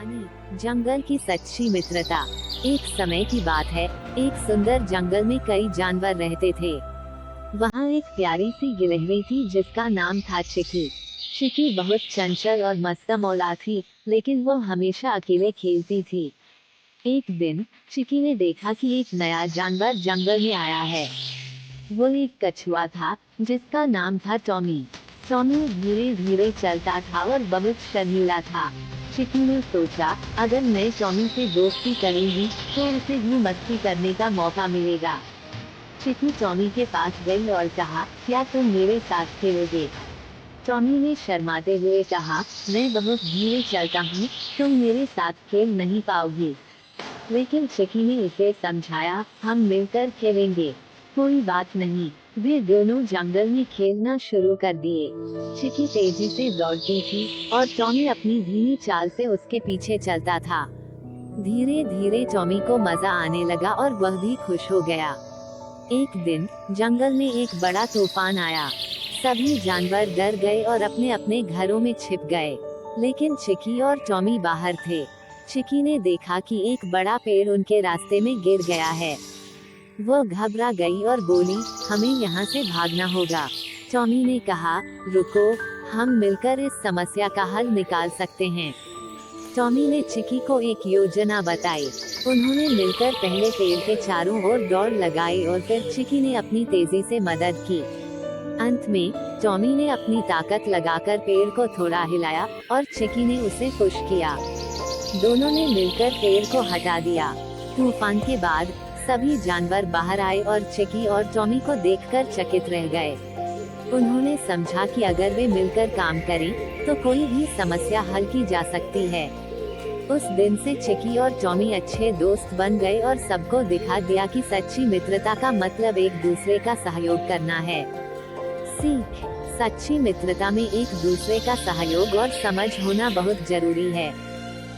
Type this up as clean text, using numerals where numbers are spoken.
कहानी जंगल की सच्ची मित्रता। एक समय की बात है, एक सुंदर जंगल में कई जानवर रहते थे। वहाँ एक प्यारी सी गिलहरी थी जिसका नाम था चिकी। चिकी बहुत चंचल और मस्तमौला थी, लेकिन वो हमेशा अकेले खेलती थी। एक दिन चिकी ने देखा कि एक नया जानवर जंगल में आया है। वो एक कछुआ था जिसका नाम था टॉमी। टॉमी धीरे धीरे चलता था और बहुत शर्मीला था। चिकी ने सोचा, अगर मैं टॉमी से दोस्ती करूंगी तो उसे भी मस्ती करने का मौका मिलेगा। चिकी टॉमी के पास गई और कहा, क्या तुम मेरे साथ खेलोगे? टॉमी ने शर्माते हुए कहा, मैं बहुत धीरे चलता हूँ, तुम मेरे साथ खेल नहीं पाओगी। लेकिन चिकी ने उसे समझाया, हम मिलकर खेलेंगे, कोई बात नहीं। वे दोनों जंगल में खेलना शुरू कर दिए। चिकी तेजी से दौड़ती थी और टॉमी अपनी धीमी चाल से उसके पीछे चलता था। धीरे धीरे टॉमी को मजा आने लगा और वह भी खुश हो गया। एक दिन जंगल में एक बड़ा तूफान आया। सभी जानवर डर गए और अपने अपने घरों में छिप गए। लेकिन चिकी और टॉमी बाहर थे। चिकी ने देखा कि एक बड़ा पेड़ उनके रास्ते में गिर गया है। वो घबरा गई और बोली, हमें यहाँ से भागना होगा। टॉमी ने कहा, रुको, हम मिलकर इस समस्या का हल निकाल सकते हैं। टॉमी ने चिकी को एक योजना बताई। उन्होंने मिलकर पहले पेड़ के चारों ओर दौड़ लगाई और फिर चिकी ने अपनी तेजी से मदद की। अंत में टॉमी ने अपनी ताकत लगाकर पेड़ को थोड़ा हिलाया और चिकी ने उसे पुश किया। दोनों ने मिलकर पेड़ को हटा दिया। तूफान के बाद सभी जानवर बाहर आए और चिकी और टॉमी को देखकर चकित रह गए। उन्होंने समझा कि अगर वे मिलकर काम करें तो कोई भी समस्या हल की जा सकती है। उस दिन से चिकी और टॉमी अच्छे दोस्त बन गए और सबको दिखा दिया कि सच्ची मित्रता का मतलब एक दूसरे का सहयोग करना है। सीख, सच्ची मित्रता में एक दूसरे का सहयोग और समझ होना बहुत जरूरी है।